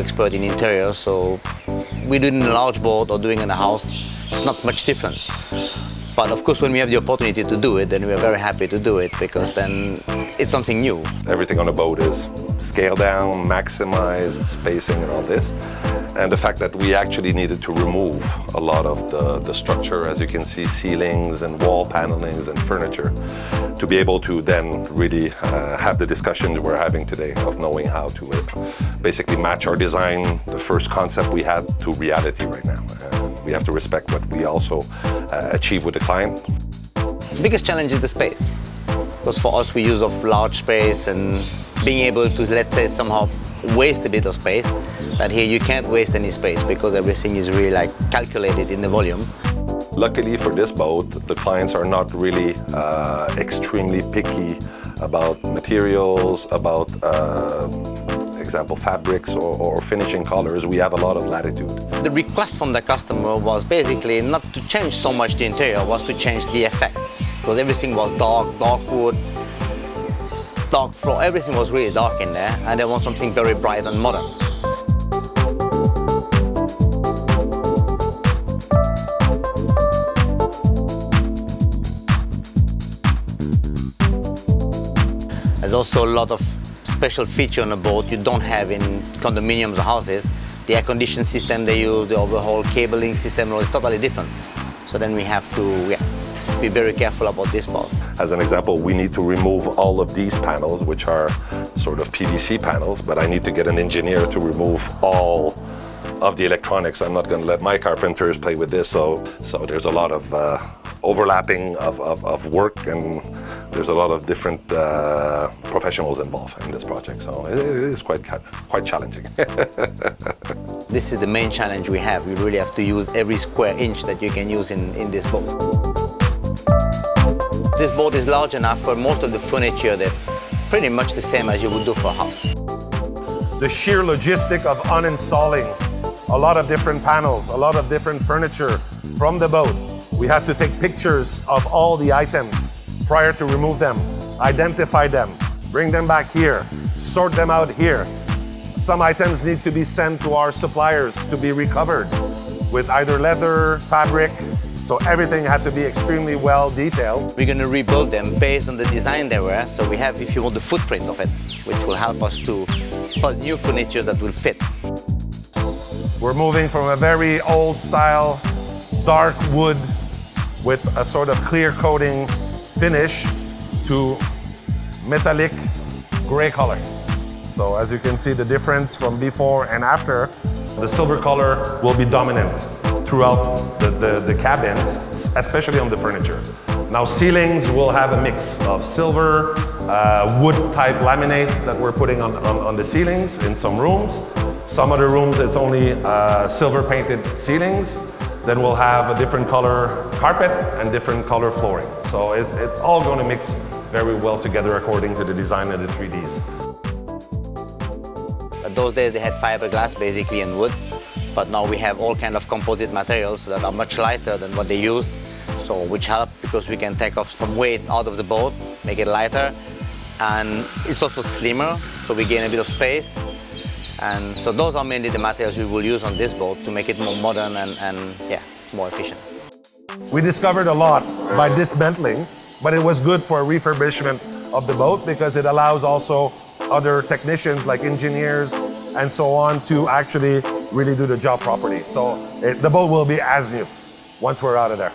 expert in interior, so we do it in a large boat or doing it in a house, it's not much different. But of course, when we have the opportunity to do it, then we are very happy to do it, because then it's something new. Everything on a boat is scaled down, maximized, spacing and all this. And the fact that we actually needed to remove a lot of the structure, as you can see, ceilings and wall panelings and furniture, to be able to then really have the discussion we're having today of knowing how to basically match our design, the first concept we had, to reality right now. We have to respect what we also achieve with the client. The biggest challenge is the space, because for us we use of large space and being able to, let's say, somehow waste a bit of space. That here you can't waste any space because everything is really like calculated in the volume. Luckily for this boat, the clients are not really extremely picky about materials, about example fabrics or finishing colors. We have a lot of latitude. The request from the customer was basically not to change so much the interior, was to change the effect, because everything was dark wood, dark floor, everything was really dark in there, and they want something very bright and modern. There's also a lot of special feature on a boat you don't have in condominiums or houses. The air conditioning system they use, the overall cabling system is totally different. So then we have to be very careful about this part. As an example, we need to remove all of these panels, which are sort of PVC panels, but I need to get an engineer to remove all of the electronics. I'm not going to let my carpenters play with this, so there's a lot of overlapping of work, and there's a lot of different professionals involved in this project, so it is quite challenging. This is the main challenge we have. We really have to use every square inch that you can use in this boat. This boat is large enough for most of the furniture that pretty much the same as you would do for a house. The sheer logistic of uninstalling a lot of different panels, a lot of different furniture from the boat. We have to take pictures of all the items prior to remove them, identify them, bring them back here, sort them out here. Some items need to be sent to our suppliers to be recovered with either leather, fabric, so everything had to be extremely well detailed. We're going to rebuild them based on the design they were, so we have, if you want, the footprint of it, which will help us to put new furniture that will fit. We're moving from a very old style, dark wood with a sort of clear coating finish to metallic gray color. So as you can see the difference from before and after, the silver color will be dominant throughout the cabins, especially on the furniture. Now ceilings will have a mix of silver, wood type laminate that we're putting on the ceilings in some rooms. Some other rooms it's only silver painted ceilings. Then we'll have a different color carpet and different color flooring. So it's all going to mix very well together according to the design of the 3Ds. Those days they had fiberglass basically and wood, but now we have all kind of composite materials that are much lighter than what they use, so which help because we can take off some weight out of the boat, make it lighter, and it's also slimmer, so we gain a bit of space. And so those are mainly the materials we will use on this boat to make it more modern and more efficient. We discovered a lot by dismantling, but it was good for refurbishment of the boat because it allows also other technicians like engineers and so on to actually really do the job properly. So the boat will be as new once we're out of there.